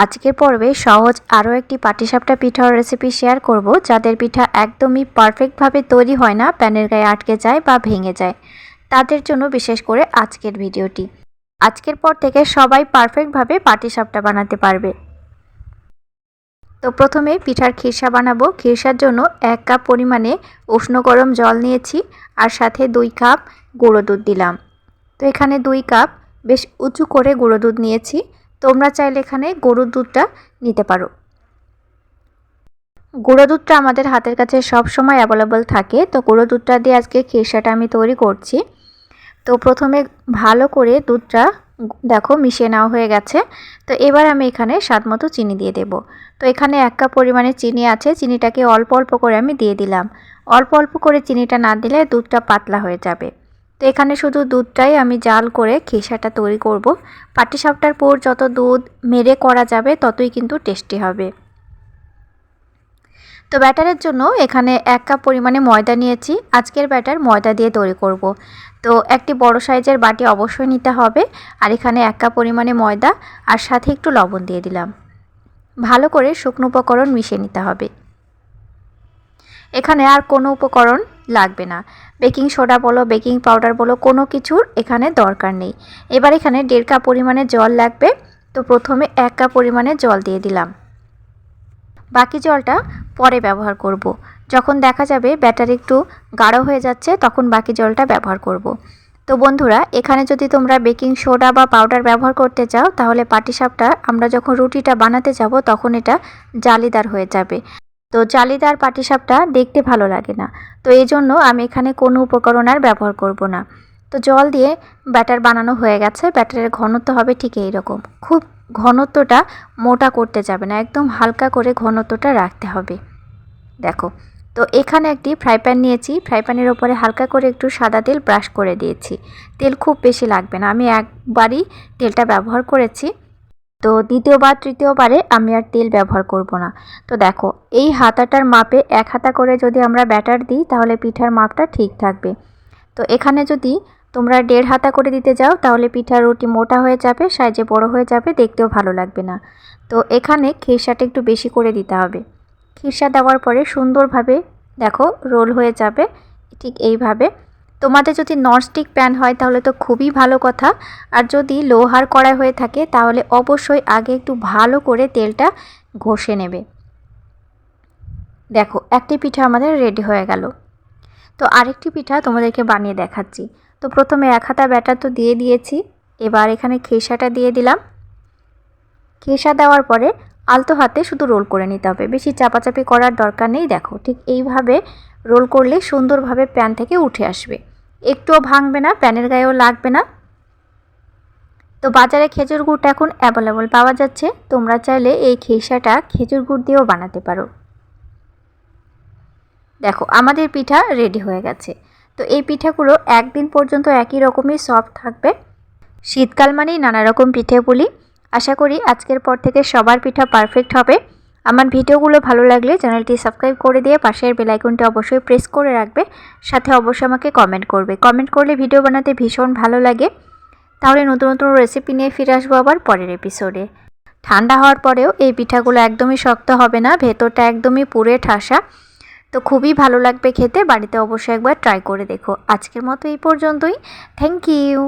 আজকের পর্বে সহজ আরও একটি পাটিসাপটা পিঠার রেসিপি শেয়ার করব, যাদের পিঠা একদমই পারফেক্টভাবে তৈরি হয় না, প্যানের গায়ে আটকে যায় বা ভেঙে যায়। তাদের জন্য বিশেষ করে আজকের ভিডিওটি। আজকের পর থেকে সবাই পারফেক্টভাবে পাটিসাপটা বানাতে পারবে। তো প্রথমে পিঠার খিরসা বানাবো। খিরসার জন্য 1 কাপ পরিমাণে উষ্ণ গরম জল নিয়েছি, আর সাথে 2 কাপ গুঁড়ো দুধ দিলাম। তো এখানে 2 কাপ বেশ উঁচু করে গুঁড়ো দুধ নিয়েছি। তোমরা চাইলে এখানে গরুর দুধটা নিতে পারো। গুঁড়ো দুধটা আমাদের হাতের কাছে সব সময় অ্যাভেলেবল থাকে, তো গুঁড়ো দুধটা দিয়ে আজকে খিরসাটা আমি তৈরি করছি। তো প্রথমে ভালো করে দুধটা দেখো মিশিয়ে নেওয়া হয়ে গেছে। তো এবার আমি এখানে স্বাদমতো চিনি দিয়ে দেব। তো এখানে 1 কাপ পরিমাণে চিনি আছে, চিনিটাকে অল্প অল্প করে আমি দিয়ে দিলাম। অল্প অল্প করে চিনিটা না দিলে দুধটা পাতলা হয়ে যাবে। তো এখানে শুধু দুধটাই আমি জাল করে খিরসাটা তৈরি করব। পাটিসাপটার পুর যত দুধ মেরে করা যাবে ততই কিন্তু টেস্টি হবে। তো ব্যাটারের জন্য এখানে 1 কাপ পরিমাণে ময়দা নিয়েছি। আজকের ব্যাটার ময়দা দিয়ে তৈরি করব। তো একটি বড় সাইজের বাটি অবশ্যই নিতে হবে। আর এখানে 1 কাপ পরিমাণে ময়দা আর সাথে একটু লবণ দিয়ে দিলাম। ভালো করে শুকনো উপকরণ মিশিয়ে নিতে হবে। এখানে আর কোনো উপকরণ লাগবে না। বেকিং সোডা বলো, বেকিং পাউডার বলো, কোনো কিছুর এখানে দরকার নেই। এবার এখানে 1.5 কাপ পরিমাণে জল লাগবে। তো প্রথমে 1 কাপ পরিমাণে জল দিয়ে দিলাম। বাকি জলটা পরে ব্যবহার করব। যখন দেখা যাবে ব্যাটার একটু গাঢ় হয়ে যাচ্ছে, তখন বাকি জলটা ব্যবহার করব। তো বন্ধুরা, এখানে যদি তোমরা বেকিং সোডা বা পাউডার ব্যবহার করতে চাও, তাহলে পাটিসাপটা আমরা যখন রুটিটা বানাতে যাব তখন এটা জালিদার হয়ে যাবে। তো জালিদার পাটিসাপটা দেখতে ভালো লাগে না। তো এই জন্য আমি এখানে কোনো উপকরণ আর ব্যবহার করব না। তো জল দিয়ে ব্যাটার বানানো হয়ে গেছে। ব্যাটারের ঘনত্ব হবে ঠিক এই রকম। খুব ঘনত্বটা মোটা করতে যাবে না, একদম হালকা করে ঘনত্বটা রাখতে হবে। দেখো, তো এখানে একটি ফ্রাই প্যান নিয়েছি। ফ্রাই প্যানের ওপরে হালকা করে একটু সাদা তেল ব্রাশ করে দিয়েছি। তেল খুব বেশি লাগবে না, আমি একবারই তেলটা ব্যবহার করেছি। তো দ্বিতীয়বার তৃতীয়বারে আমি আর তেল ব্যবহার করব না। তো দেখো, এই হাতাটার মাপে 1 হাতা করে যদি আমরা ব্যাটার দিই, তাহলে পিঠার মাপটা ঠিক থাকবে। তো এখানে যদি তোমরা 1.5 হাতা করে দিতে যাও, তাহলে পিঠার রুটি মোটা হয়ে যাবে, সাইজে বড় হয়ে যাবে, দেখতেও ভালো লাগবে না। তো এখানে খিরসাটা একটু বেশি করে দিতে হবে। খিরসা দেওয়ার পরে সুন্দরভাবে দেখো রোল হয়ে যাবে ঠিক এইভাবে। তোমাদের যদি ননস্টিক প্যান হয় তাহলে তো খুবই ভালো কথা। আর যদি লোহার কড়াই হয়ে থাকে তাহলে অবশ্যই আগে একটু ভালো করে তেলটা ঘষে নেবে। দেখো, একটি পিঠা আমাদের রেডি হয়ে গেল। তো আরেকটি পিঠা তোমাদেরকে বানিয়ে দেখাচ্ছি। তো প্রথমে 1 হাতা ব্যাটার তো দিয়ে দিয়েছি। এবার এখানে খিরসাটা দিয়ে দিলাম। খিরসা দেওয়ার পরে আলতো হাতে শুধু রোল করে নিতে হবে, বেশি চাপাচাপি করার দরকার নেই। দেখো, ঠিক এইভাবে রোল করলে সুন্দরভাবে প্যান থেকে উঠে আসবে, একটুও ভাঙবে না, প্যানের গায়েও লাগবে না। তো বাজারে খেজুর গুড়টা এখন অ্যাভেলেবল পাওয়া যাচ্ছে। তোমরা চাইলে এই খিরসাটা খেজুর গুড় দিয়েও বানাতে পারো। দেখো, আমাদের পিঠা রেডি হয়ে গেছে। তো এই পিঠাগুলো একদিন পর্যন্ত একই রকমই সফট থাকবে। শীতকাল মানেই নানা রকম পিঠে পুলি। আশা করি আজকের পর থেকে সবার পিঠা পারফেক্ট হবে। আমার ভিডিওগুলো ভালো লাগলে চ্যানেলটি সাবস্ক্রাইব করে দিয়ে পাশের বেল আইকনটি অবশ্যই প্রেস করে রাখবে। সাথে অবশ্যই আমাকে কমেন্ট করবে। কমেন্ট করলে ভিডিও বানাতে ভীষণ ভালো লাগে। তাহলে নতুন নতুন রেসিপি নিয়ে ফিরে আসবো আবার পরের এপিসোডে। ঠান্ডা হওয়ার পরেও এই পিঠাগুলো একদমই শক্ত হবে না, ভেতরটা একদমই পুরে ঠাসা। তো খুবই ভালো লাগবে খেতে। বাড়িতে অবশ্যই একবার ট্রাই করে দেখো। আজকের মতো এই পর্যন্তই। Thank you.